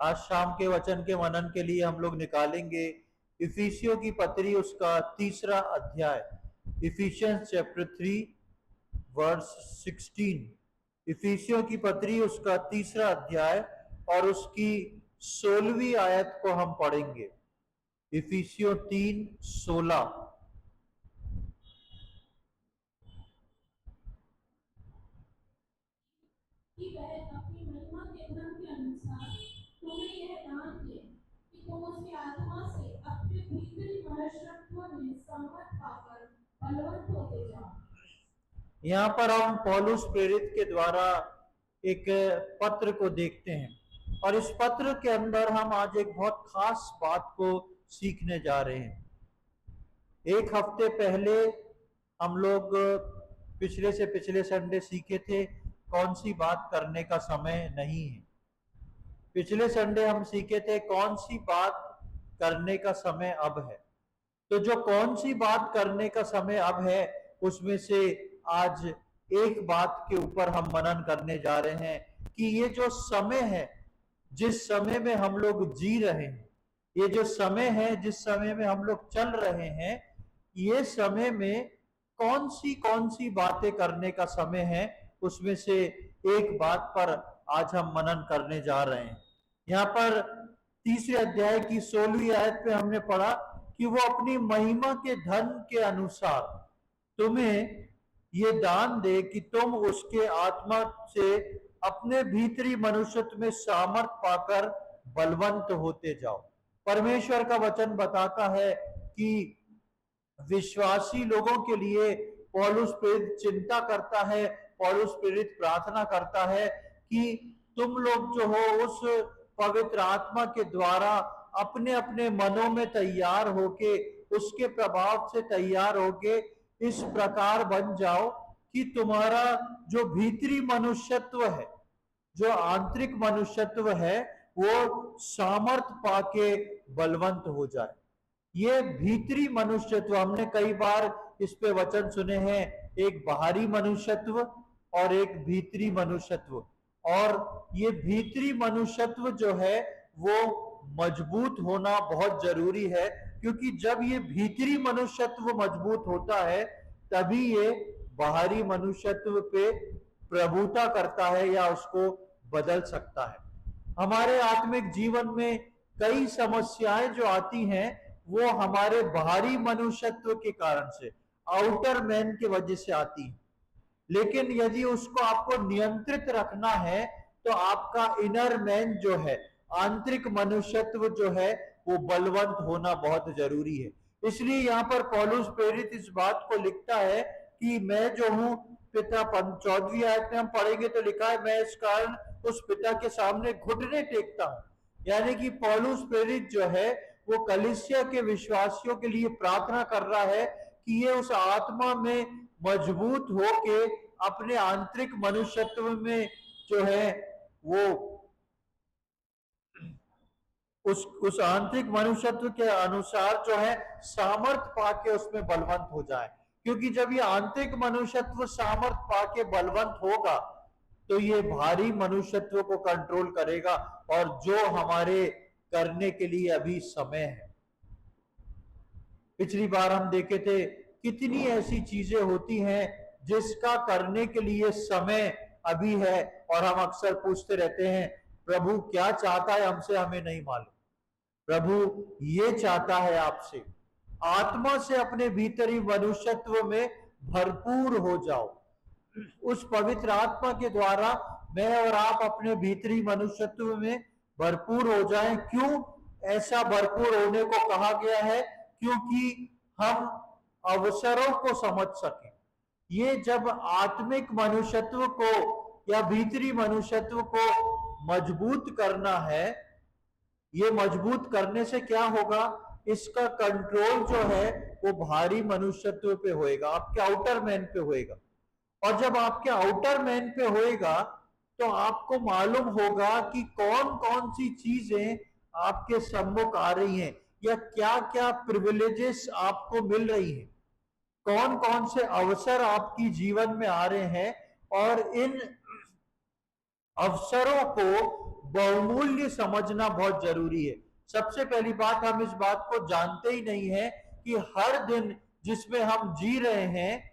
आज शाम के वचन के मनन के लिए हम लोग निकालेंगे इफिसियों की पत्री उसका 3रा अध्याय, इफिशियंस चैप्टर 3 वर्स 16। इफिसियों की पत्री उसका 3रा अध्याय और उसकी 16वीं आयत को हम पढ़ेंगे। इफिसियों 3:16। कि वह अपनी महिमा के धन के अनुसार तुम्हें यह दान दे कि तुम उसकी आत्मा से अपने भीतरी मनुष्यत्व में सामर्थ पाकर बलवंत होते जाओ। यहाँ पर हम पौलुस प्रेरित के द्वारा एक पत्र को देखते हैं और इस पत्र के अंदर हम आज एक बहुत खास बात को सीखने जा रहे हैं। एक हफ्ते पहले हम लोग पिछले से पिछले संडे सीखे थे कौन सी बात करने का समय नहीं है। पिछले संडे हम सीखे थे कौन सी बात करने का समय अब है। तो जो कौन सी बात करने का समय अब है उसमें से आज एक बात के ऊपर हम मनन करने जा रहे हैं कि ये जो समय है, जिस समय में हम लोग जी रहे हैं, ये जो समय है जिस समय में हम लोग चल रहे हैं, ये समय में कौन सी बातें करने का समय है, उसमें से एक बात पर आज हम मनन करने जा रहे हैं। यहाँ पर 3रे अध्याय की 16वीं आयत पे हमने पढ़ा कि वो अपनी महिमा के धन के अनुसार तुम्हें ये दान दे कि तुम उसके आत्मा से अपने भीतरी मनुष्यत्व में सामर्थ पाकर बलवंत होते जाओ। परमेश्वर का वचन बताता है कि विश्वासी लोगों के लिए पौलुस प्रेरित चिंता करता है, पौलुस प्रेरित प्रार्थना करता है कि तुम लोग जो हो उस पवित्र आत्मा के द्वारा अपने अपने मनों में तैयार होके, उसके प्रभाव से तैयार होके इस प्रकार बन जाओ कि तुम्हारा जो भीतरी मनुष्यत्व है, जो आंतरिक मनुष्यत्व है, वो सामर्थ पाके बलवंत हो जाए। ये भीतरी मनुष्यत्व, हमने कई बार इस पे वचन सुने हैं, एक बाहरी मनुष्यत्व और एक भीतरी मनुष्यत्व। और ये भीतरी मनुष्यत्व जो है वो मजबूत होना बहुत जरूरी है, क्योंकि जब ये भीतरी मनुष्यत्व मजबूत होता है तभी ये बाहरी मनुष्यत्व पे प्रभुता करता है या उसको बदल सकता है। हमारे आत्मिक जीवन में कई समस्याएं जो आती हैं वो हमारे बाहरी मनुष्यत्व के कारण से, आउटर मैन की वजह से आती है। लेकिन यदि उसको आपको नियंत्रित रखना है तो आपका इनर मैन जो है, आंतरिक मनुष्यत्व जो है, वो बलवंत होना बहुत जरूरी है। इसलिए यहाँ पर पौलुस प्रेरित इस बात को लिखता है कि मैं जो हूं पिता, 14वीं आयत में हम पढ़ेंगे तो लिखा है, मैं इस कारण उस पिता के सामने घुटने टेकता हूं। यानी कि पौलुस प्रेरित जो है वो कलीसिया के विश्वासियों के लिए प्रार्थना कर रहा है कि ये उस आत्मा में मजबूत होके अपने आंतरिक मनुष्यत्व में जो है वो उस आंतरिक मनुष्यत्व के अनुसार जो है सामर्थ पाके उसमें बलवंत हो जाए। क्योंकि जब ये आंतरिक मनुष्यत्व सामर्थ पाके बलवंत होगा तो ये भारी मनुष्यत्व को कंट्रोल करेगा, और जो हमारे करने के लिए अभी समय है। पिछली बार हम देखे थे कितनी ऐसी चीजें होती हैं जिसका करने के लिए समय अभी है, और हम अक्सर पूछते रहते हैं प्रभु क्या चाहता है हमसे, हमें नहीं मालूम। प्रभु ये चाहता है आपसे, आत्मा से अपने भीतरी मनुष्यत्व में भरपूर हो जाओ। उस पवित्र आत्मा के द्वारा मैं और आप अपने भीतरी मनुष्यत्व में भरपूर हो जाएं। क्यों ऐसा भरपूर होने को कहा गया है? क्योंकि हम अवसरों को समझ सकें। ये जब आत्मिक मनुष्यत्व को या भीतरी मनुष्यत्व को मजबूत करना है, ये मजबूत करने से क्या होगा, इसका कंट्रोल जो है वो भारी मनुष्यत्व पे होएगा, आपके आउटर मैन पे होएगा। और जब आपके आउटर मैन पे होएगा तो आपको मालूम होगा कि कौन कौन सी चीजें आपके सम्मुख आ रही हैं या क्या क्या प्रिविलेजेस आपको मिल रही हैं, कौन कौन से अवसर आपकी जीवन में आ रहे हैं, और इन अवसरों को बहुमूल्य समझना बहुत जरूरी है। सबसे पहली बात, हम इस बात को जानते ही नहीं है कि हर दिन जिसमें हम जी रहे हैं,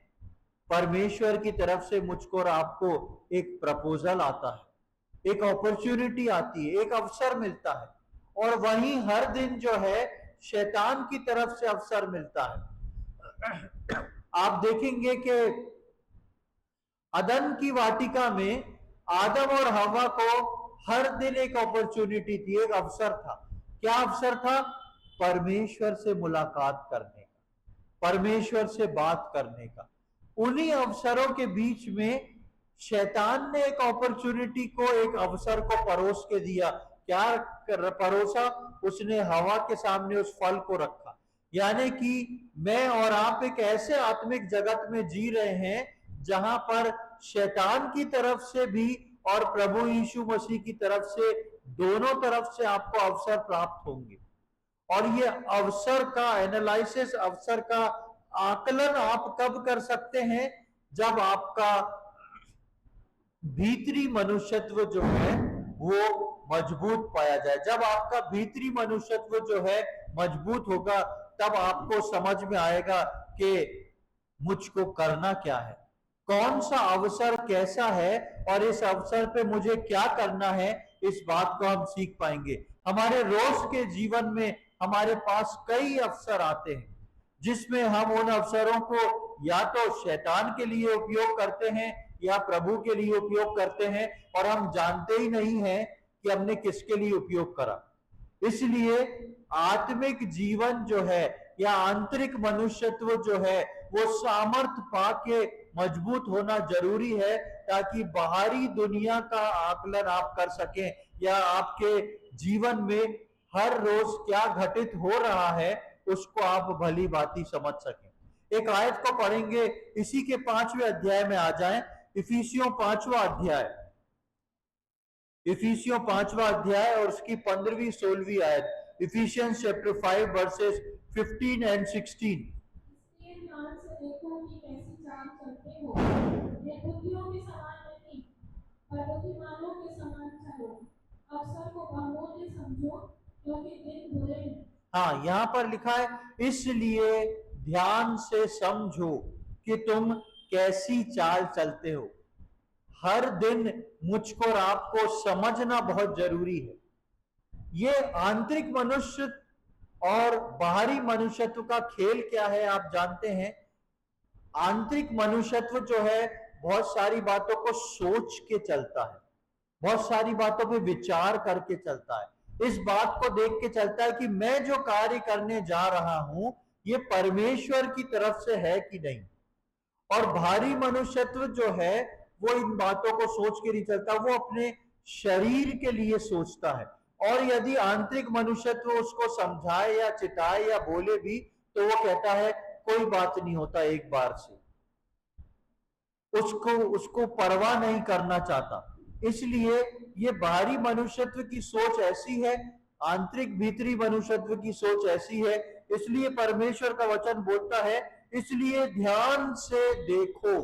परमेश्वर की तरफ से मुझको और आपको एक प्रपोजल आता है, एक अपॉर्चुनिटी आती है, एक अवसर मिलता है। और वहीं हर दिन जो है शैतान की तरफ से अवसर मिलता है। आप देखेंगे कि अदन की वाटिका में आदम और हवा को हर दिन एक अपॉर्चुनिटी थी, एक अवसर था। क्या अवसर था? परमेश्वर से मुलाकात करने का, परमेश्वर से बात करने का। उन्हीं अवसरों के बीच में शैतान ने एक अपॉर्चुनिटी को, एक अवसर को परोस के दिया। क्या परोसा? उसने हवा के सामने उस फल को रखा। यानी कि मैं और आप एक ऐसे आत्मिक जगत में जी रहे हैं जहां पर शैतान की तरफ से भी और प्रभु यीशु मसीह की तरफ से, दोनों तरफ से आपको अवसर प्राप्त होंगे। और ये अवसर का एनालिसिस, अवसर का आकलन आप कब कर सकते हैं? जब आपका भीतरी मनुष्यत्व जो है वो मजबूत पाया जाए। जब आपका भीतरी मनुष्यत्व जो है मजबूत होगा, तब आपको समझ में आएगा कि मुझको करना क्या है, कौन सा अवसर कैसा है, और इस अवसर पे मुझे क्या करना है। इस बात को हम सीख पाएंगे। हमारे रोज के जीवन में हमारे पास कई अवसर आते हैं जिसमें हम उन अवसरों को या तो शैतान के लिए उपयोग करते हैं या प्रभु के लिए उपयोग करते हैं, और हम जानते ही नहीं हैं कि हमने किसके लिए उपयोग करा। इसलिए आत्मिक जीवन जो है या आंतरिक मनुष्यत्व जो है वो सामर्थ पाके मजबूत होना जरूरी है, ताकि बाहरी दुनिया का आकलन आप कर सकें या आपके जीवन में हर रोज क्या घटित हो रहा है उसको आप भली भांति समझ सकें। एक आयत को पढ़ेंगे, इसी के 5वें अध्याय में आ जाएं। इफिसियों 5वां अध्याय, इफिसियों 5वां अध्याय और उसकी 15वीं 16वीं आयत। Efficiency chapter 5 versus 15 and 16। इसलिए ध्यान से देखो कि कैसी चाल चलते हो, निर्बुद्धियों के समान नहीं पर बुद्धिमानों के समान चलो। अवसर को बहुमूल्य समझो क्योंकि दिन बुरे हैं। हाँ, यहां पर लिखा है, इसलिए ध्यान से समझो कि तुम कैसी चाल चलते हो। हर दिन मुझको और आपको समझना बहुत जरूरी है। ये आंतरिक मनुष्य और बाहरी मनुष्यत्व का खेल क्या है आप जानते हैं। आंतरिक मनुष्यत्व जो है बहुत सारी बातों को सोच के चलता है, बहुत सारी बातों पे विचार करके चलता है, इस बात को देख के चलता है कि मैं जो कार्य करने जा रहा हूं ये परमेश्वर की तरफ से है कि नहीं। और भारी मनुष्यत्व जो है वो इन बातों को सोच के नहीं चलता, वो अपने शरीर के लिए सोचता है। और यदि आंतरिक मनुष्यत्व उसको समझाए या चिताए या बोले भी तो वो कहता है कोई बात नहीं होता, एक बार से उसको परवाह नहीं करना चाहता। इसलिए ये बाहरी मनुष्यत्व की सोच ऐसी है, आंतरिक भीतरी मनुष्यत्व की सोच ऐसी है। इसलिए परमेश्वर का वचन बोलता है, इसलिए ध्यान से देखो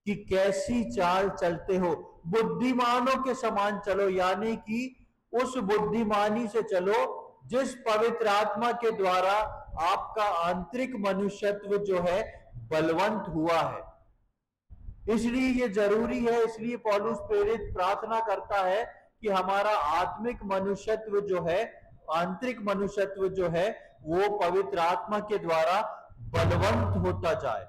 कि कैसी चाल चलते हो, बुद्धिमानों के समान चलो। यानी कि उस बुद्धिमानी से चलो जिस पवित्र आत्मा के द्वारा आपका आंतरिक मनुष्यत्व जो है बलवंत हुआ है। इसलिए ये जरूरी है, इसलिए पौलुस प्रेरित प्रार्थना करता है कि हमारा आत्मिक मनुष्यत्व जो है, आंतरिक मनुष्यत्व जो है वो पवित्र आत्मा के द्वारा बलवंत होता जाए,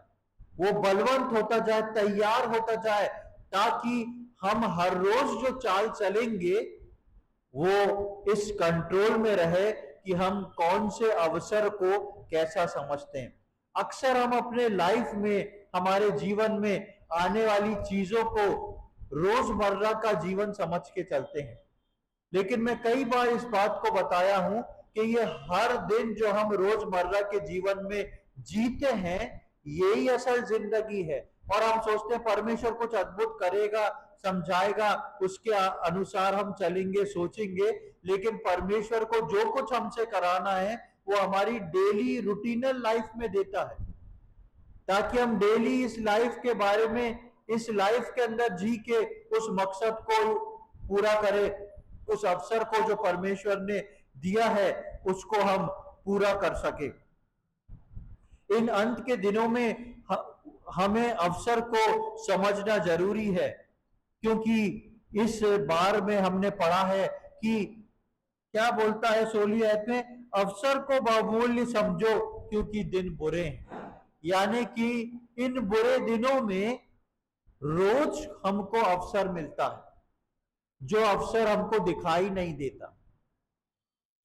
वो बलवंत होता जाए, तैयार होता जाए, ताकि हम हर रोज जो चाल चलेंगे वो इस कंट्रोल में रहे कि हम कौन से अवसर को कैसा समझते हैं। अक्सर हम अपने लाइफ में, हमारे जीवन में आने वाली चीजों को रोजमर्रा का जीवन समझ के चलते हैं, लेकिन मैं कई बार इस बात को बताया हूं कि ये हर दिन जो हम रोजमर्रा के जीवन में जीते हैं यही असल जिंदगी है। और हम सोचते हैं परमेश्वर कुछ अद्भुत करेगा, समझाएगा, उसके अनुसार हम चलेंगे, सोचेंगे, लेकिन परमेश्वर को जो कुछ हमसे कराना है वो हमारी डेली रूटीनल लाइफ में देता है, ताकि हम डेली इस लाइफ के बारे में, इस लाइफ के अंदर जी के उस मकसद को पूरा करें। उस अवसर को जो परमेश्वर ने दिया है उसको हम पूरा कर सके। इन अंत के दिनों में हमें अवसर को समझना जरूरी है, क्योंकि इस बार में हमने पढ़ा है कि क्या बोलता है 16वीं आयत में, अवसर को बहुमूल्य समझो क्योंकि दिन बुरे हैं। यानी कि इन बुरे दिनों में रोज हमको अवसर मिलता है, जो अवसर हमको दिखाई नहीं देता।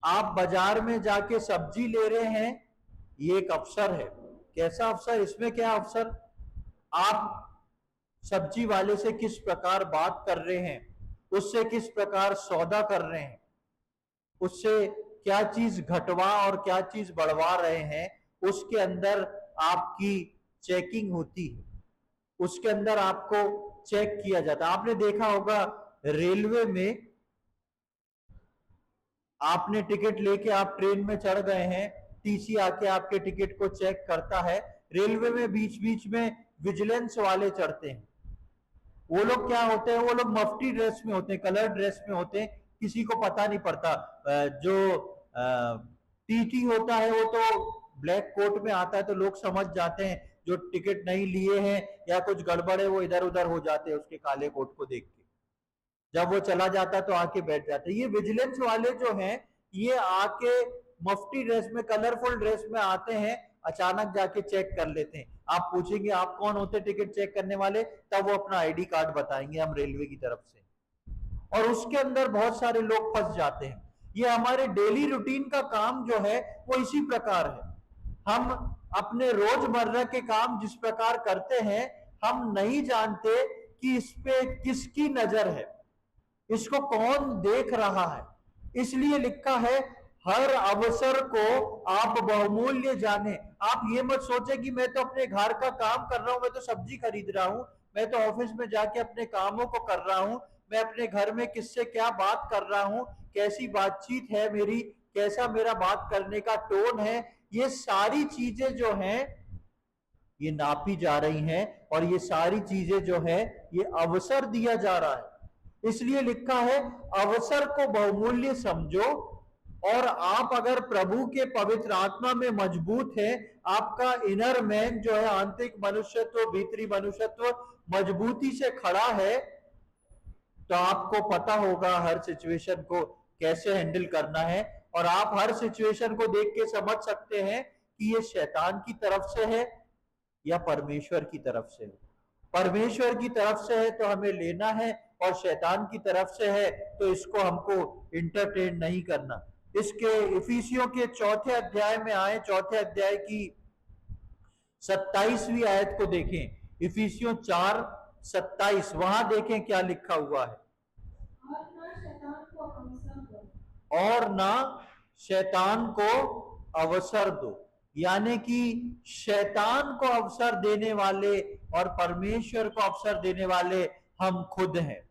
आप बाजार में जाके सब्जी ले रहे हैं, ये एक अवसर है। कैसा अवसर? इसमें क्या अवसर? आप सब्जी वाले से किस प्रकार बात कर रहे हैं, उससे किस प्रकार सौदा कर रहे हैं, उससे क्या चीज घटवा और क्या चीज बढ़वा रहे हैं, उसके अंदर आपकी चेकिंग होती है, उसके अंदर आपको चेक किया जाता है। आपने देखा होगा रेलवे में, आपने टिकट लेके आप ट्रेन में चढ़ गए हैं, टीसी आके आपके टिकट को चेक करता है। रेलवे में बीच बीच में विजिलेंस वाले चढ़ते हैं। वो लोग क्या होते हैं? वो लोग मफ्ती ड्रेस में होते हैं, कलर ड्रेस में होते हैं, किसी को पता नहीं पड़ता। जो टीटी होता है वो तो ब्लैक कोट में आता है, तो लोग समझ जाते हैं। जो टिकट नहीं लिए हैं या कुछ गड़बड़ है वो इधर उधर हो जाते हैं उसके काले कोट को देख के। जब वो चला जाता तो आके बैठ जाते। ये विजिलेंस वाले जो हैं, ये आके मफ्ती ड्रेस में, कलरफुल ड्रेस में आते हैं, अचानक जाके चेक कर लेते हैं। आप पूछेंगे आप कौन होते टिकट चेक करने वाले, तब वो अपना आईडी कार्ड बताएंगे, हम रेलवे की तरफ से। और उसके अंदर बहुत सारे लोग फंस जाते हैं। ये हमारे डेली रूटीन का काम जो है वो इसी प्रकार है। हम अपने रोजमर्रा के काम जिस प्रकार करते हैं, हम नहीं जानते कि इस पे किसकी नजर है, इसको कौन देख रहा है। इसलिए लिखा है हर अवसर को आप बहुमूल्य जाने। आप ये मत सोचे कि मैं तो अपने घर का काम कर रहा हूं, मैं तो सब्जी खरीद रहा हूं, मैं तो ऑफिस में जाके अपने कामों को कर रहा हूं, मैं अपने घर में किससे क्या बात कर रहा हूं, कैसी बातचीत है मेरी, कैसा मेरा बात करने का टोन है, ये सारी चीजें जो हैं ये नापी जा रही हैं। और ये सारी चीजें जो है ये अवसर दिया जा रहा है। इसलिए लिखा है अवसर को बहुमूल्य समझो। और आप अगर प्रभु के पवित्र आत्मा में मजबूत है, आपका इनर मैन जो है, आंतरिक मनुष्यत्व, भीतरी मनुष्यत्व मजबूती से खड़ा है, तो आपको पता होगा हर सिचुएशन को कैसे हैंडल करना है। और आप हर सिचुएशन को देख के समझ सकते हैं कि ये शैतान की तरफ से है या परमेश्वर की तरफ से है। परमेश्वर की तरफ से है तो हमें लेना है, और शैतान की तरफ से है तो इसको हमको इंटरटेन नहीं करना। इसके इफिसियों के 4थे अध्याय में आए, 4थे अध्याय की 27वीं आयत को देखें। इफिसियों 4:27, वहां देखें क्या लिखा हुआ है। और ना शैतान को अवसर दो। यानी कि शैतान को अवसर देने वाले और परमेश्वर को अवसर देने वाले हम खुद हैं।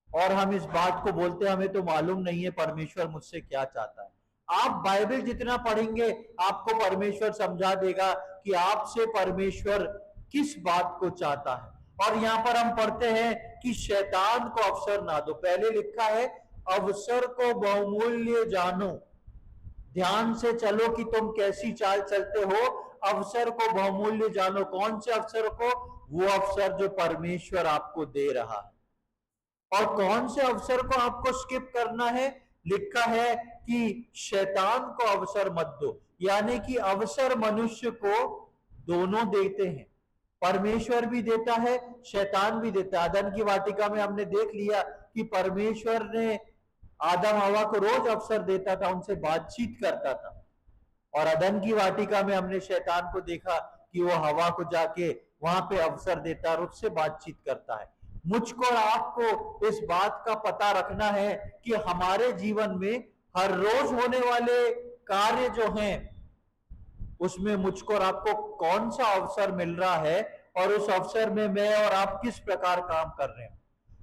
और हम इस बात को बोलते हैं हमें तो मालूम नहीं है परमेश्वर मुझसे क्या चाहता है। आप बाइबल जितना पढ़ेंगे आपको परमेश्वर समझा देगा कि आपसे परमेश्वर किस बात को चाहता है। और यहाँ पर हम पढ़ते हैं कि शैतान को अवसर ना दो। पहले लिखा है अवसर को बहुमूल्य जानो। ध्यान से चलो कि तुम कैसी चाल चलते हो। अवसर को बहुमूल्य जानो। कौन से अवसर को? वो अवसर जो परमेश्वर आपको दे रहा है। और कौन से अवसर को आपको स्किप करना है? लिखा है कि शैतान को अवसर मत दो। यानी कि अवसर मनुष्य को दोनों देते हैं, परमेश्वर भी देता है, शैतान भी देता है। अदन की वाटिका में हमने देख लिया कि परमेश्वर ने आदम हवा को रोज अवसर देता था, उनसे बातचीत करता था। और अदन की वाटिका में हमने शैतान को देखा कि वो हवा को जाके वहां पे अवसर देता है और उससे बातचीत करता है। मुझको और आपको इस बात का पता रखना है कि हमारे जीवन में हर रोज होने वाले कार्य जो हैं उसमें मुझको और आपको कौन सा अवसर मिल रहा है, और उस अवसर में मैं और आप किस प्रकार काम कर रहे हैं।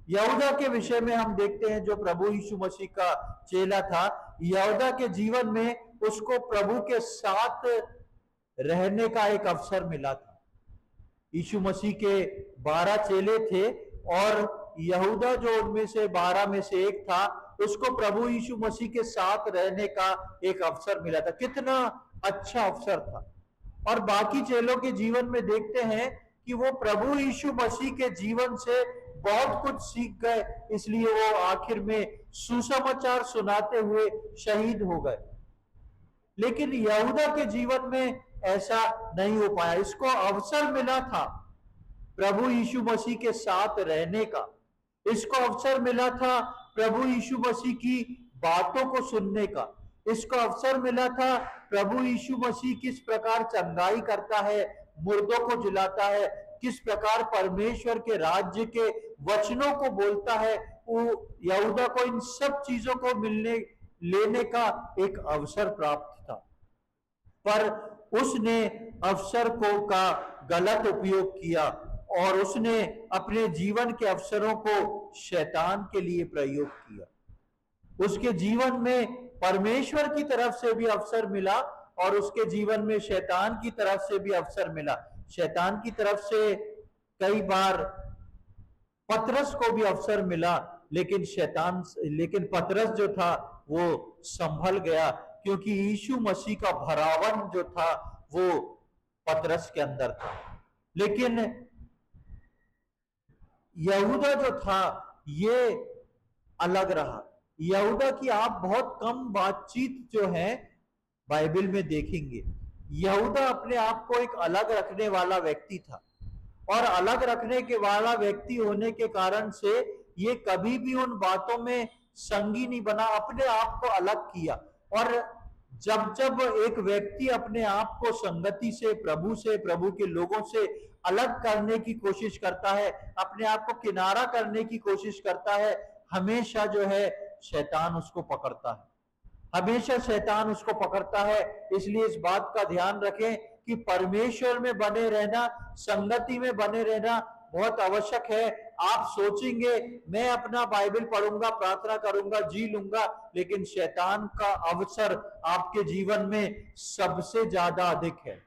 यहूदा के विषय में हम देखते हैं, जो प्रभु यीशु मसीह का चेला था, यहूदा के जीवन में उसको प्रभु के साथ रहने का एक अवसर मिला था। यीशु मसीह के 12 चेले थे और यहूदा जो उनमें से 12 में से एक था, उसको प्रभु यीशु मसीह के साथ रहने का एक अवसर मिला था। कितना अच्छा अवसर था। और बाकी चेलों के जीवन में देखते हैं कि वो प्रभु यीशु मसीह के जीवन से बहुत कुछ सीख गए, इसलिए वो आखिर में सुसमाचार सुनाते हुए शहीद हो गए। लेकिन यहूदा के जीवन में ऐसा नहीं हो पाया। इसको अवसर मिला था प्रभु यीशु मसीह के साथ रहने का, इसको अवसर मिला था प्रभु यीशु मसीह की बातों को सुनने का, इसको अवसर मिला था प्रभु यीशु मसीह किस प्रकार चंगाई करता है, मुर्दों को जिलाता है, किस प्रकार परमेश्वर के राज्य के वचनों को बोलता है। वो यहूदा को इन सब चीजों को मिलने लेने का एक अवसर प्राप्त था, पर उसने अवसर को का गलत उपयोग किया और उसने अपने जीवन के अवसरों को शैतान के लिए प्रयोग किया। उसके जीवन में परमेश्वर की तरफ से भी अवसर मिला और उसके जीवन में शैतान की तरफ से भी अवसर मिला। शैतान की तरफ से कई बार पतरस को भी अवसर मिला, लेकिन पतरस जो था वो संभल गया, क्योंकि यीशु मसीह का भरावन जो था वो पतरस के अंदर था। लेकिन यहूदा जो था ये अलग रहा। यहूदा की आप बहुत कम बातचीत जो है बाइबल में देखेंगे। यहूदा अपने आप को एक अलग रखने वाला व्यक्ति था, और अलग रखने के वाला व्यक्ति होने के कारण से ये कभी भी उन बातों में संगी नहीं बना, अपने आप को अलग किया। और जब जब एक व्यक्ति अपने आप को संगति से, प्रभु के लोगों से अलग करने की कोशिश करता है, अपने आप को किनारा करने की कोशिश करता है, हमेशा जो है शैतान उसको पकड़ता है, हमेशा शैतान उसको पकड़ता है। इसलिए इस बात का ध्यान रखें कि परमेश्वर में बने रहना, संगति में बने रहना बहुत आवश्यक है। आप सोचेंगे मैं अपना बाइबल पढ़ूंगा, प्रार्थना करूंगा, जी लूंगा, लेकिन शैतान का अवसर आपके जीवन में सबसे ज्यादा अधिक है।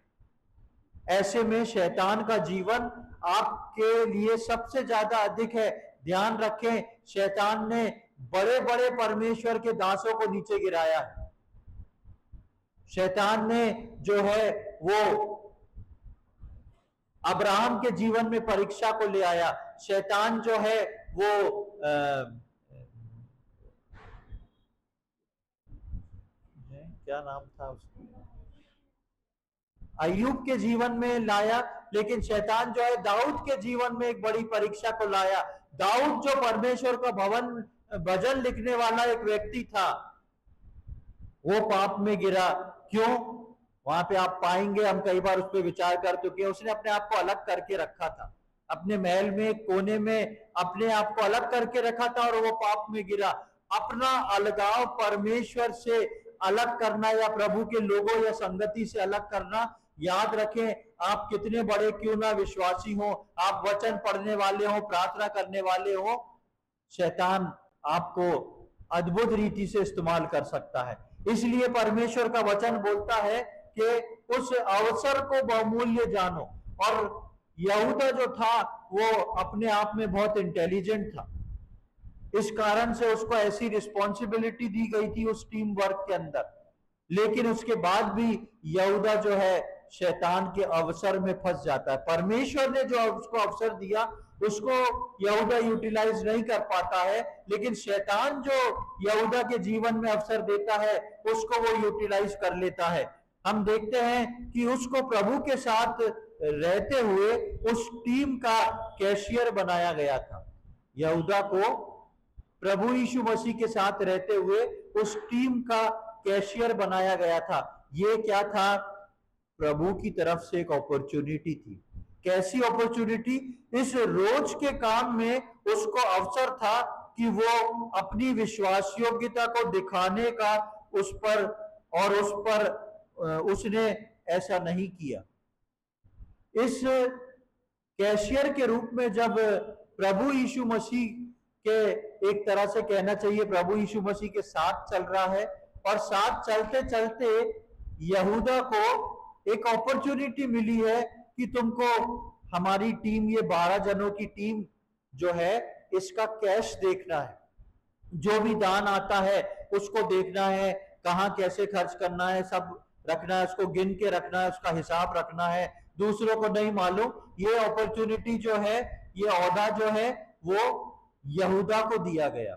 ऐसे में शैतान का जीवन आपके लिए सबसे ज्यादा अधिक है। ध्यान रखें, शैतान ने बड़े बड़े परमेश्वर के दासों को नीचे गिराया है। शैतान ने जो है वो अब्राहम के जीवन में परीक्षा को ले आया। शैतान जो है वो क्या नाम था उसका, अय्यूब के जीवन में लाया। लेकिन शैतान जो है दाऊद के जीवन में एक बड़ी परीक्षा को लाया। दाऊद जो परमेश्वर का भजन लिखने वाला एक व्यक्ति था, वो पाप में गिरा। क्यों? वहां पे आप पाएंगे, हम कई बार उस पर विचार कर चुके हैं, उसने अपने आप को अलग करके रखा था, अपने महल में कोने में अपने आप को अलग करके रखा था और वो पाप में गिरा। अपना अलगाव परमेश्वर से अलग करना या प्रभु के लोगों या संगति से अलग करना, याद रखें, आप कितने बड़े क्यों ना विश्वासी हो, आप वचन पढ़ने वाले हो, प्रार्थना करने वाले हो, शैतान आपको अद्भुत रीति से इस्तेमाल कर सकता है। इसलिए परमेश्वर का वचन बोलता है कि उस अवसर को बहुमूल्य जानो। और यहूदा जो था वो अपने आप में बहुत इंटेलिजेंट था, इस कारण से उसको ऐसी रिस्पॉन्सिबिलिटी दी गई थी उस टीम वर्क के अंदर। लेकिन उसके बाद भी यहूदा जो है शैतान के अवसर में फंस जाता है। परमेश्वर ने जो उसको अवसर दिया उसको यहूदा यूटिलाइज नहीं कर पाता है, लेकिन शैतान जो यहूदा के जीवन में अवसर देता है उसको वो यूटिलाइज कर लेता है। हम देखते हैं कि उसको प्रभु के साथ रहते हुए उस टीम का कैशियर बनाया गया था। यहूदा को प्रभु यीशु मसीह के साथ रहते हुए उस टीम का कैशियर बनाया गया था। ये क्या था? प्रभु की तरफ से एक अपॉर्चुनिटी थी। कैसी अपॉर्चुनिटी? इस रोज के काम में उसको अवसर था कि वो अपनी विश्वास योग्यता को दिखाने का उस पर उसने ऐसा नहीं किया। इस कैशियर के रूप में जब प्रभु यीशु मसीह के, एक तरह से कहना चाहिए प्रभु यीशु मसीह के साथ चल रहा है, और साथ चलते चलते यहूदा को एक अपॉर्चुनिटी मिली है कि तुमको हमारी टीम, ये 12 जनों की टीम जो है, इसका कैश देखना है। जो भी दान आता है उसको देखना है, कहाँ कैसे खर्च करना है, सब रखना है, उसको गिन के रखना है, उसका हिसाब रखना है, दूसरों को नहीं मालूम। ये अपॉर्चुनिटी जो है, ये ओहदा जो है, वो यहूदा को दिया गया।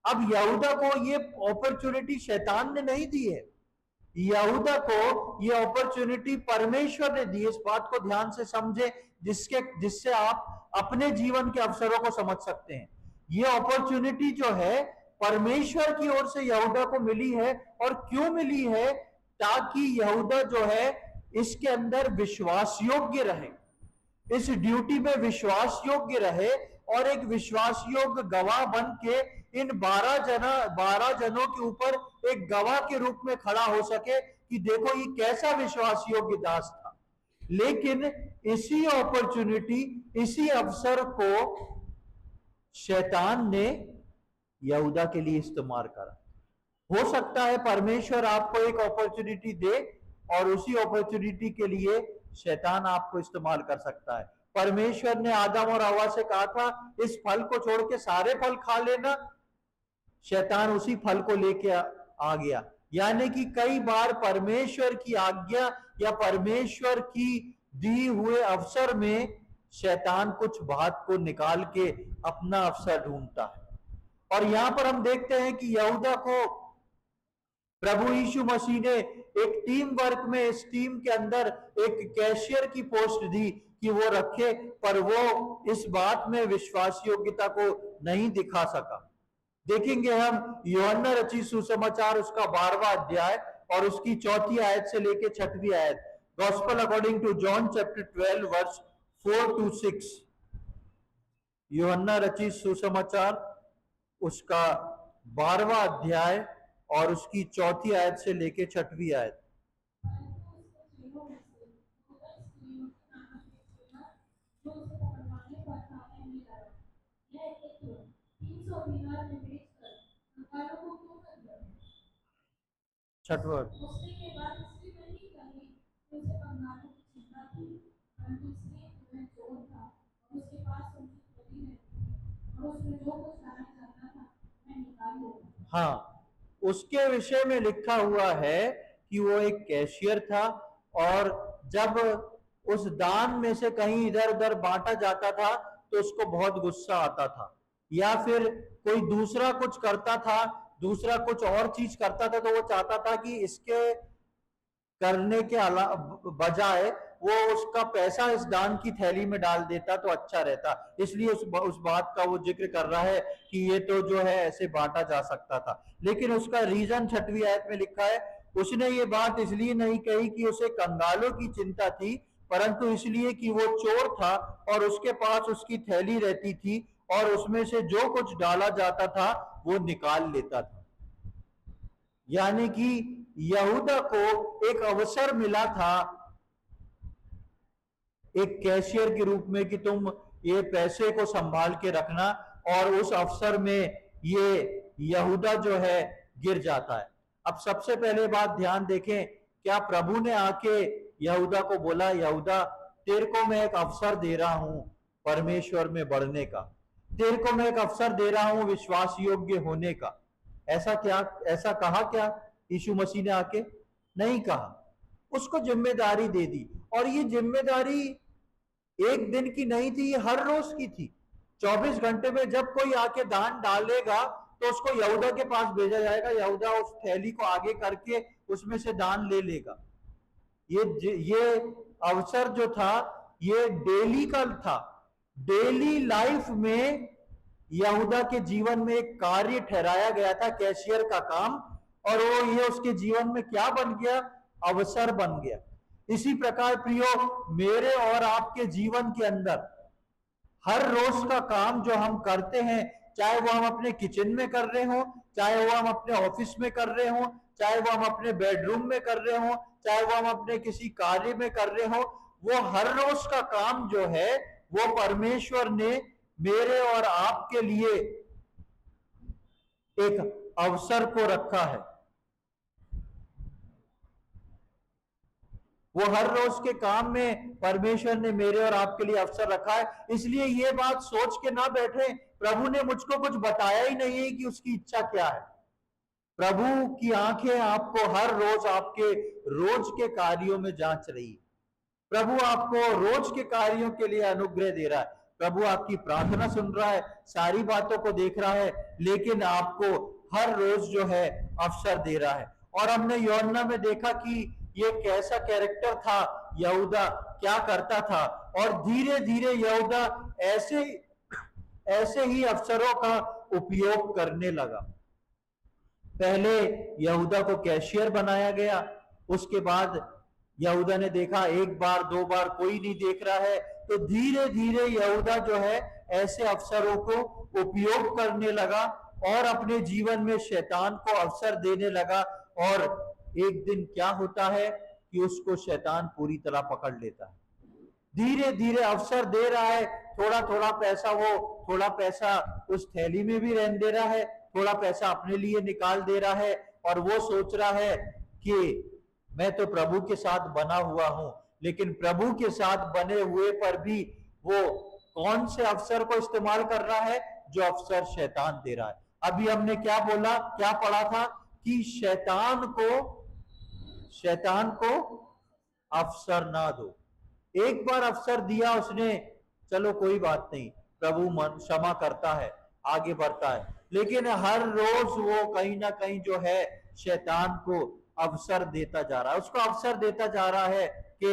अब यहूदा को ये अपॉर्चुनिटी शैतान ने नहीं दी है, यहूदा को ये अपॉर्चुनिटी परमेश्वर ने दी। इस बात को ध्यान से समझे, जिससे आप अपने जीवन के अवसरों को समझ सकते हैं। ये अपॉर्चुनिटी जो है परमेश्वर की ओर से यहूदा को मिली है। और क्यों मिली है? ताकि यहूदा जो है इसके अंदर विश्वास योग्य रहे, इस ड्यूटी में विश्वास योग्य रहे, और एक विश्वास योग्य गवाह बन के इन 12 जनों के ऊपर एक गवाह के रूप में खड़ा हो सके कि देखो ये कैसा विश्वास योग्य दास था। लेकिन इसी अपॉर्चुनिटी, इसी अवसर को शैतान ने यहूदा के लिए इस्तेमाल करा। हो सकता है परमेश्वर आपको एक अपॉर्चुनिटी दे और उसी अपॉर्चुनिटी के लिए शैतान आपको इस्तेमाल कर सकता है। परमेश्वर ने आदम और हवा से कहा था इस फल को छोड़ के सारे फल खा लेना, शैतान उसी फल को लेके आ गया। यानी कि कई बार परमेश्वर की आज्ञा या परमेश्वर की दी हुए अवसर में शैतान कुछ बात को निकाल के अपना अवसर ढूंढता है। और यहां पर हम देखते हैं कि यहूदा को प्रभु यीशु मसीह ने एक टीम वर्क में, इस टीम के अंदर एक कैशियर की पोस्ट दी कि वो रखे, पर वो इस बात में विश्वास योग्यता को नहीं दिखा सका। देखेंगे हम यूहन्ना रचित सुसमाचार उसका 12वां अध्याय और उसकी 4वीं आयत से लेकर 6वीं आयत। Gospel according to John chapter 12 verse 4 to 6। यूहन्ना रचित सुसमाचार उसका 12वां अध्याय और उसकी 4वीं आयत से लेकर 6वीं आयत। छठवां। उसने के बाद इसलिए नहीं कही कि उसे कंगालों की चिंता थी, परंतु इसलिए कि वह चोर था और उसके पास उनकी थैली रहती थी और उसमें जो कुछ डाला जाता था वह निकाल लेता। हाँ, उसके विषय में लिखा हुआ है कि वो एक कैशियर था, और जब उस दान में से कहीं इधर उधर बांटा जाता था तो उसको बहुत गुस्सा आता था, या फिर कोई दूसरा कुछ करता था, दूसरा कुछ और चीज करता था, तो वो चाहता था कि इसके करने के बजाय वो उसका पैसा इस दान की थैली में डाल देता तो अच्छा रहता। इसलिए उस बात का वो जिक्र कर रहा है कि ये तो जो है ऐसे बांटा जा सकता था। लेकिन उसका रीजन 6वीं आयत में लिखा है, उसने ये बात इसलिए नहीं कही कि उसे कंगालों की चिंता थी, परंतु इसलिए कि वो चोर था और उसके पास उसकी थैली रहती थी और उसमें से जो कुछ डाला जाता था वो निकाल लेता था। यानी कि यहूदा को एक अवसर मिला था एक कैशियर के रूप में कि तुम ये पैसे को संभाल के रखना, और उस अवसर में ये यहूदा जो है गिर जाता है। अब सबसे पहले बात ध्यान देखें, क्या प्रभु ने आके यहूदा को बोला यहूदा तेरे को मैं एक अवसर दे रहा हूं परमेश्वर में बढ़ने का, तेरे को मैं एक अवसर दे रहा हूं विश्वास योग्य होने का? ऐसा कहा क्या यीशु मसीह ने आके? नहीं कहा। उसको जिम्मेदारी दे दी, और ये जिम्मेदारी एक दिन की नहीं थी, ये हर रोज की थी। 24 घंटे में जब कोई आके दान डालेगा तो उसको यहूदा के पास भेजा जाएगा, यहूदा उस थैली को आगे करके उसमें से दान ले लेगा। ये अवसर जो था ये डेली का था, डेली लाइफ में यहूदा के जीवन में एक कार्य ठहराया गया था, कैशियर का काम, और वो ये उसके जीवन में क्या बन गया? अवसर बन गया। इसी प्रकार प्रियो, मेरे और आपके जीवन के अंदर हर रोज का काम जो हम करते हैं, चाहे वो हम अपने किचन में कर रहे हो, चाहे वो हम अपने ऑफिस में कर रहे हो, चाहे वो हम अपने बेडरूम में कर रहे हो, चाहे वो हम अपने किसी कार्य में कर रहे हो, वो हर रोज का काम जो है वो परमेश्वर ने मेरे और आपके लिए एक अवसर को रखा है। वो हर रोज के काम में परमेश्वर ने मेरे और आपके लिए अवसर रखा है। इसलिए ये बात सोच के ना बैठे प्रभु ने मुझको कुछ बताया ही नहीं है कि उसकी इच्छा क्या है। प्रभु की आंखें आपको हर रोज आपके रोज के कार्यों में जांच रही है। प्रभु आपको रोज के कार्यों के लिए अनुग्रह दे रहा है। प्रभु आपकी प्रार्थना सुन रहा है, सारी बातों को देख रहा है, लेकिन आपको हर रोज जो है अवसर दे रहा है। और हमने यूहन्ना में देखा कि ये कैसा कैरेक्टर था, यहूदा क्या करता था, और धीरे धीरे यहूदा ऐसे ऐसे ही अवसरों का उपयोग करने लगा। पहले यहूदा को कैशियर बनाया गया, उसके बाद यहूदा ने देखा एक बार दो बार कोई नहीं देख रहा है, तो धीरे धीरे यहूदा जो है ऐसे अवसरों को उपयोग करने लगा और अपने जीवन में शैतान को अवसर देने लगा। और एक दिन क्या होता है कि उसको शैतान पूरी तरह पकड़ लेता है। धीरे धीरे अवसर दे रहा है, थोड़ा थोड़ा पैसा, वो थोड़ा पैसा उस थैली में भी रहने दे रहा है, थोड़ा पैसा अपने लिए निकाल दे रहा है, और वो सोच रहा है कि मैं तो प्रभु के साथ बना हुआ हूं। लेकिन प्रभु के साथ बने हुए पर भी वो कौन से अवसर को इस्तेमाल कर रहा है? जो अवसर शैतान दे रहा है। अभी हमने क्या बोला, क्या पढ़ा था कि शैतान को अवसर ना दो। एक बार अवसर दिया उसने, चलो कोई बात नहीं, प्रभु मन क्षमा करता है, आगे बढ़ता है। लेकिन हर रोज वो कहीं ना कहीं जो है शैतान को अवसर देता जा रहा है, उसको अवसर देता जा रहा है कि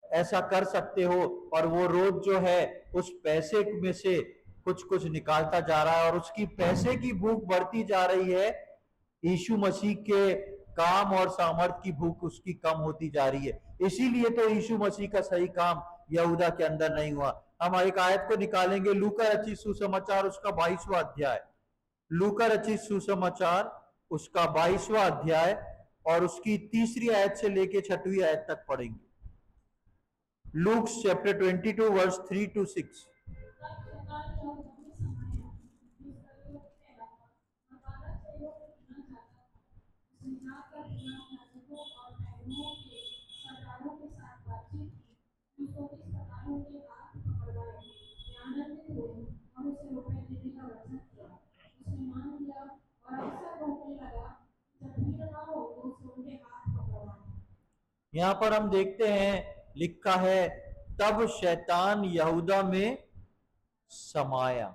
ऐसा कर सकते हो, और वो रोज जो है उस पैसे में से कुछ कुछ निकालता जा रहा है, और उसकी पैसे की भूख बढ़ती जा रही है। यीशु मसीह के काम और सामर्थ की भूख उसकी कम होती जा रही है। इसीलिए तो यीशु मसीह का सही काम यहूदा के अंदर नहीं हुआ। हम एक आयत को निकालेंगे, लूका रचित सुसमाचार उसका 22वां अध्याय, लूका रचित सुसमाचार उसका 22वां अध्याय और उसकी 3री आयत से लेके 6वीं आयत तक पढ़ेंगे। Luke chapter 22 verse 3 to 6। यहां पर हम देखते हैं लिखा है, तब शैतान यहूदा में समाया।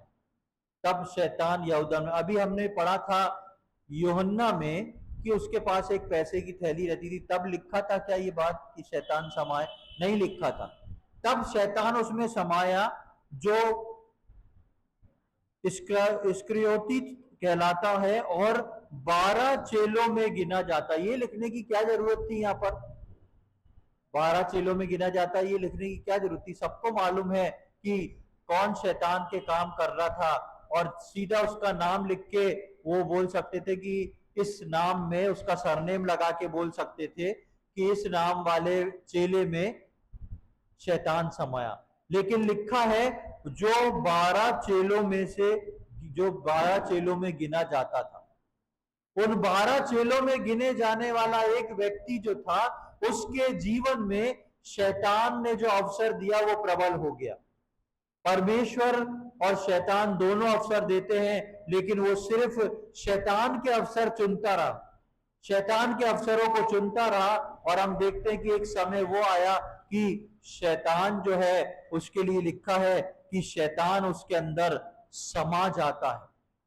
तब शैतान यहूदा में, अभी हमने पढ़ा था यूहन्ना में कि उसके पास एक पैसे की थैली रहती थी, तब लिखा था क्या ये बात कि शैतान समाए? नहीं लिखा था। तब शैतान उसमें समाया जो इस्करियोती कहलाता है और 12 चेलों में गिना जाता है। ये लिखने की क्या जरूरत थी? यहाँ पर 12 चेलों में गिना जाता है, ये लिखने की क्या जरूरत थी? सबको मालूम है कि कौन शैतान के काम कर रहा था, और सीधा उसका नाम लिख के वो बोल सकते थे कि इस नाम में, उसका सरनेम लगा के बोल सकते थे कि इस नाम वाले चेले में शैतान समाया। लेकिन लिखा है जो 12 चेलों में से, जो 12 चेलों में गिना जाता था, उन 12 चेलों में गिने जाने वाला एक व्यक्ति जो था, उसके जीवन में शैतान ने जो अवसर दिया वो प्रबल हो गया। परमेश्वर और शैतान दोनों अवसर देते हैं, लेकिन वो सिर्फ शैतान के अवसर चुनता रहा, शैतान के अवसरों को चुनता रहा। और हम देखते हैं कि एक समय वो आया कि शैतान जो है, उसके लिए लिखा है कि शैतान उसके अंदर समा जाता है।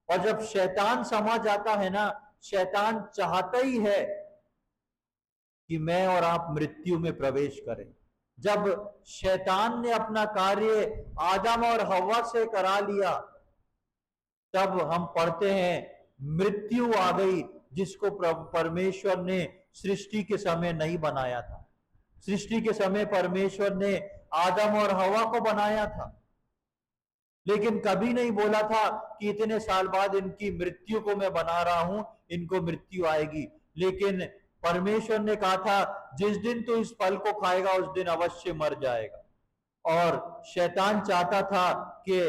और जब शैतान समा जाता है ना, शैतान चाहता ही है कि मैं और आप मृत्यु में प्रवेश करें। जब शैतान ने अपना कार्य आदम और हव्वा से करा लिया, तब हम पढ़ते हैं मृत्यु आ गई, जिसको परमेश्वर ने सृष्टि के समय नहीं बनाया था। सृष्टि के समय परमेश्वर ने आदम और हव्वा को बनाया था, लेकिन कभी नहीं बोला था कि इतने साल बाद इनकी मृत्यु को मैं बना रहा हूं, इनको मृत्यु आएगी। लेकिन परमेश्वर ने कहा था जिस दिन तू इस फल को खाएगा उस दिन अवश्य मर जाएगा। और शैतान चाहता था कि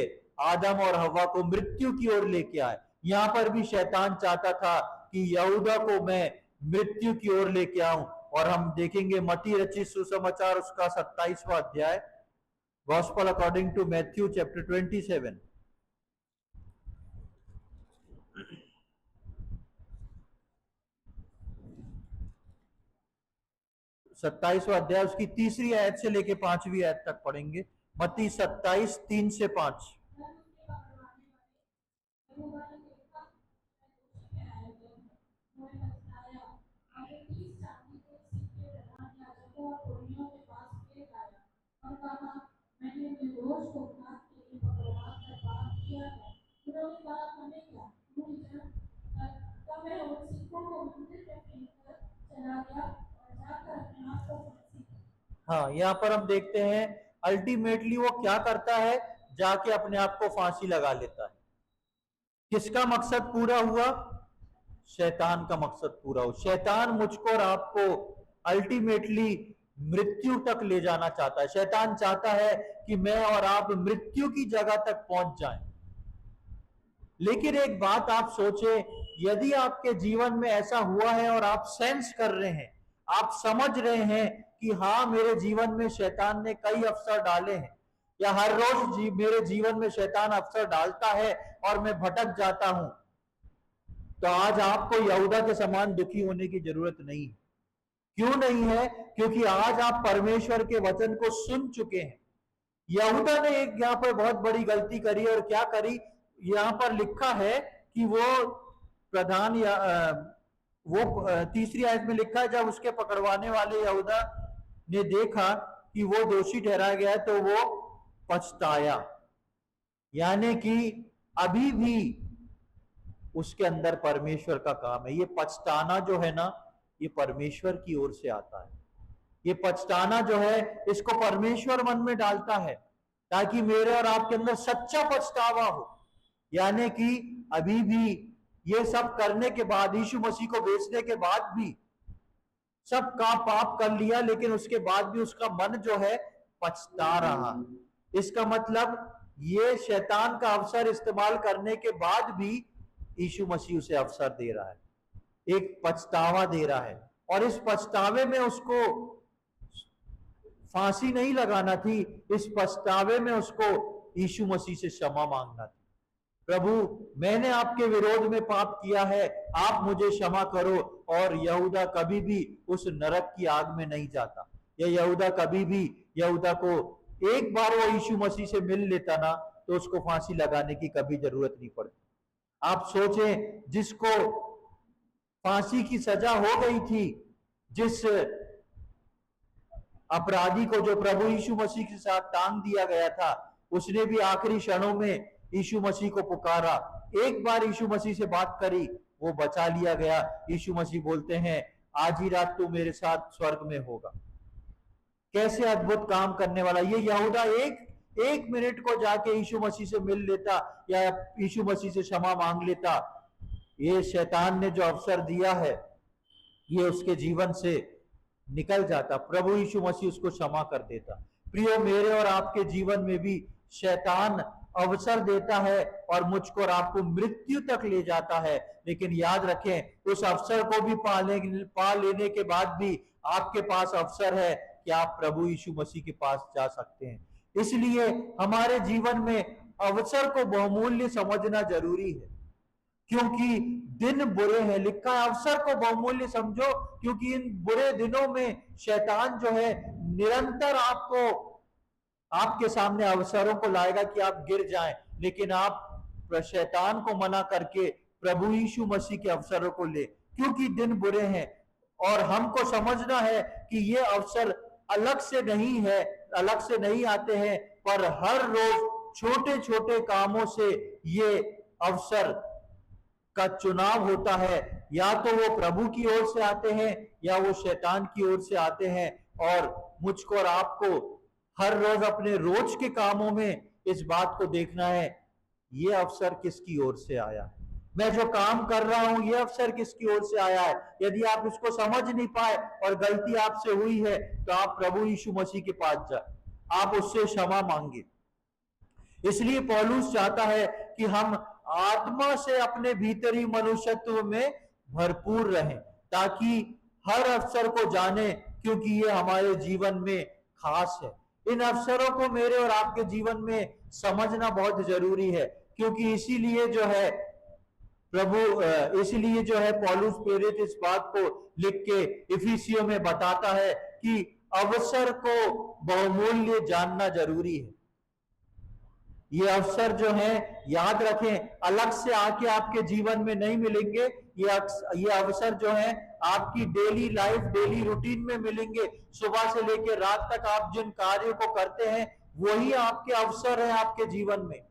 आदम और हव्वा को मृत्यु की ओर लेके आए। यहां पर भी शैतान चाहता था कि यहूदा को मैं मृत्यु की ओर लेके आऊं। और हम देखेंगे मत्ती रचित सुसमाचार उसका 27वां अध्याय, Gospel according to Matthew chapter 27. 27वां अध्याय उसकी 3री आयत से लेके 5वीं आयत तक पढ़ेंगे। मत्ती 27 3 से 5। हाँ, यहाँ पर हम देखते हैं अल्टीमेटली वो क्या करता है, जाके अपने आप को फांसी लगा लेता है। किसका मकसद पूरा हुआ? शैतान का मकसद पूरा हुआ। शैतान मुझको और आपको अल्टीमेटली मृत्यु तक ले जाना चाहता है। शैतान चाहता है कि मैं और आप मृत्यु की जगह तक पहुंच जाएं। लेकिन एक बात आप सोचें, यदि आपके जीवन में ऐसा हुआ है और आप सेंस कर रहे हैं, आप समझ रहे हैं कि हाँ मेरे जीवन में शैतान ने कई अवसर डाले हैं, या हर रोज मेरे जीवन में शैतान अवसर डालता है और मैं भटक जाता हूं, तो आज आपको यहूदा के समान दुखी होने की जरूरत नहीं है। क्यों नहीं है? क्योंकि आज आप परमेश्वर के वचन को सुन चुके हैं। यहूदा ने एक यहाँ पर बहुत बड़ी गलती करी, और क्या करी? यहाँ पर लिखा है कि वो प्रधान या वो 3री आयत में लिखा है, जब उसके पकड़वाने वाले यहूदा ने देखा कि वो दोषी ठहराया गया तो वो पछताया। यानी कि अभी भी उसके अंदर परमेश्वर का काम है। ये पछताना जो है ना, ये परमेश्वर की ओर से आता है। ये पछताना जो है, इसको परमेश्वर मन में डालता है ताकि मेरे और आपके अंदर सच्चा पछतावा हो। यानी कि अभी भी ये सब करने के बाद, यीशु मसीह को बेचने के बाद भी, सब का पाप कर लिया, लेकिन उसके बाद भी उसका मन जो है पछता रहा। इसका मतलब ये शैतान का अवसर इस्तेमाल करने के बाद भी यीशु मसीह उसे अवसर दे रहा है, एक पछतावा दे रहा है। और इस पछतावे में उसको फांसी नहीं लगाना थी, इस पछतावे में उसको यीशु मसीह से क्षमा मांगना थी। प्रभु, मैंने आपके विरोध में पाप किया है, आप मुझे क्षमा करो। और यहूदा कभी भी उस नरक की आग में नहीं जाता, या यहूदा कभी भी, यहूदा को एक बार वो यीशु मसीह से मिल लेता ना, तो उसको फांसी लगाने की कभी जरूरत नहीं पड़ती। आप सोचें, जिसको फांसी की सजा हो गई थी, जिस अपराधी को जो प्रभु यीशु मसीह के साथ टांग दिया गया था, उसने भी आखिरी क्षणों में यीशु मसीह को पुकारा, एक बार यीशु मसीह से बात करी, वो बचा लिया गया। यीशु मसीह बोलते हैं, आज ही रात तू मेरे साथ स्वर्ग में होगा। कैसे अद्भुत काम करने वाला! ये यहूदा एक मिनट को जाके यीशु मसीह से मिल लेता, या यीशु मसीह से क्षमा मांग लेता। ये शैतान ने जो अवसर दिया है, ये उसके जीवन से निकल जाता, प्रभु यीशु मसीह उसको क्षमा कर देता। प्रियो, मेरे और आपके जीवन में भी शैतान अवसर देता है और मुझको और आपको मृत्यु तक ले जाता है। लेकिन याद रखें, उस अवसर को भी पा लेने के बाद भी आपके पास अवसर है कि आप प्रभु यीशु मसीह के पास जा सकते हैं। इसलिए हमारे जीवन में अवसर को बहुमूल्य समझना जरूरी है, क्योंकि दिन बुरे हैं। लिखा है, अवसर को बहुमूल्य समझो, क्योंकि इन बुरे दिनों में शैतान जो है निरंतर आपके सामने अवसरों को लाएगा कि आप गिर जाएं। लेकिन आप शैतान को मना करके प्रभु यीशु मसीह के अवसरों को ले, क्योंकि दिन बुरे हैं। और हमको समझना है कि ये अवसर अलग से नहीं है, अलग से नहीं आते हैं, पर हर रोज छोटे छोटे कामों से ये अवसर का चुनाव होता है। या तो वो प्रभु की ओर से आते हैं, या वो शैतान की ओर से आते हैं। और मुझको और आपको हर रोज अपने रोज के कामों में इस बात को देखना है, ये अवसर किसकी ओर से आया है, मैं जो काम कर रहा हूं ये अवसर किसकी ओर से आया है। यदि आप इसको समझ नहीं पाए और गलती आपसे हुई है, तो आप प्रभु यीशु मसीह के पास जाए, आप उससे क्षमा मांगे। इसलिए पौलुस चाहता है कि हम आत्मा से अपने भीतरी मनुष्यत्व में भरपूर रहें, ताकि हर अवसर को जाने, क्योंकि ये हमारे जीवन में खास है। इन अवसरों को मेरे और आपके जीवन में समझना बहुत जरूरी है, क्योंकि इसीलिए जो है इसलिए जो है पौलुस प्रेरित इस बात को लिख के इफिसियों में बताता है कि अवसर को बहुमूल्य जानना जरूरी है। ये अवसर जो है याद रखें, अलग से आके आपके जीवन में नहीं मिलेंगे। ये अवसर जो है आपकी डेली लाइफ, डेली रूटीन में मिलेंगे। सुबह से लेकर रात तक आप जिन कार्यों को करते हैं वही आपके अवसर है आपके जीवन में।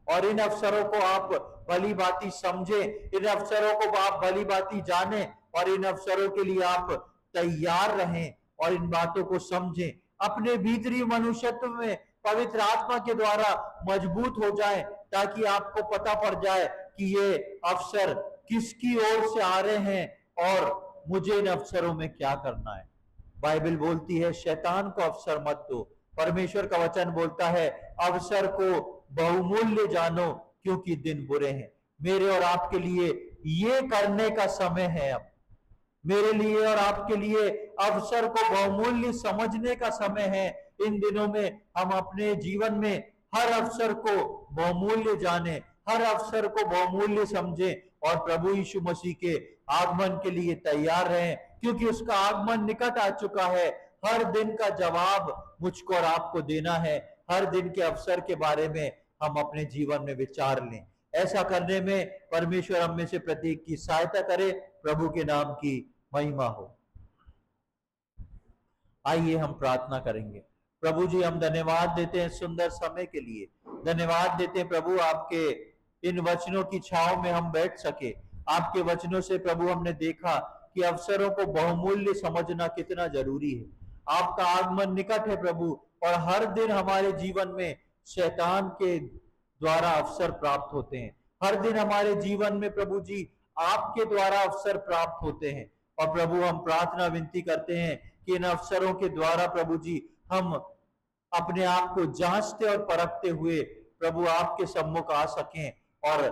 और इन अवसरों को आप भली भांति समझे, इन अवसरों को आप भली भांति जाने, और इन अवसरों के लिए आप तैयार रहें और इन बातों को समझें। अपने भीतरी मनुष्यत्व में पवित्र आत्मा के द्वारा मजबूत हो जाए, ताकि आपको पता पड़ जाए कि ये अवसर किसकी ओर से आ रहे हैं और मुझे इन अवसरों में क्या करना है। बाइबल बोलती है शैतान को अवसर मत दो। परमेश्वर का वचन बोलता है अवसर को बहुमूल्य जानो, क्योंकि दिन बुरे हैं। मेरे और आपके लिए ये करने का समय है। अब मेरे लिए और आपके लिए अवसर को बहुमूल्य समझने का समय है। इन दिनों में हम अपने जीवन में हर अवसर को बहुमूल्य जाने, हर अवसर को बहुमूल्य समझें और प्रभु यीशु मसीह के आगमन के लिए तैयार रहें, क्योंकि उसका आगमन निकट आ चुका है। हर दिन का जवाब मुझको और आपको देना है। हर दिन के अवसर के बारे में हम अपने जीवन में विचार लें। ऐसा करने में परमेश्वर हम में से प्रत्येक की सहायता करे। प्रभु के नाम की महिमा हो। आइए हम प्रार्थना करेंगे। प्रभु जी, हम धन्यवाद देते हैं सुंदर समय के लिए। धन्यवाद देते हैं प्रभु, आपके इन वचनों की छांव में हम बैठ सके। आपके वचनों से प्रभु हमने देखा कि अवसरों को बहुमूल्य समझना कितना जरूरी है। आपका आगमन निकट है प्रभु, और हर दिन हमारे जीवन में शैतान के द्वारा अवसर प्राप्त होते हैं। हर दिन हमारे जीवन में प्रभु जी आपके द्वारा अवसर प्राप्त होते हैं। और प्रभु हम प्रार्थना विनती करते हैं कि इन अवसरों के द्वारा प्रभु जी हम अपने आप को जांचते और परखते हुए प्रभु आपके सम्मुख आ सकें और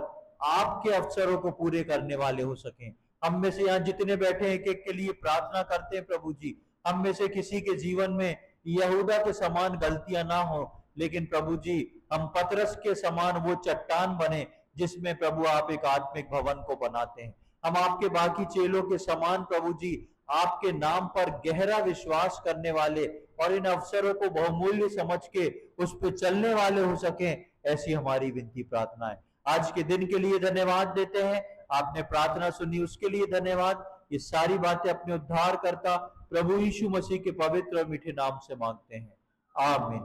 आपके अवसरों को पूरे करने वाले हो सकें। हम में से यहाँ जितने बैठे हैं एक एक के लिए प्रार्थना करते हैं प्रभु जी। हम में से किसी के जीवन में यहूदा के समान गलतियां ना हो, लेकिन प्रभु जी हम पतरस के समान वो चट्टान बने जिसमें प्रभु आप एक आत्मिक भवन को बनाते हैं। हम आपके बाकी चेलों के समान प्रभु जी आपके नाम पर गहरा विश्वास करने वाले और इन अवसरों को बहुमूल्य समझ के उस पर चलने वाले हो सकें, ऐसी हमारी विनती प्रार्थना है। आज के दिन के लिए धन्यवाद देते हैं। आपने प्रार्थना सुनी उसके लिए धन्यवाद। ये सारी बातें अपने उद्धार करता प्रभु यीशु मसीह के पवित्र और मीठे नाम से मांगते हैं, आमीन।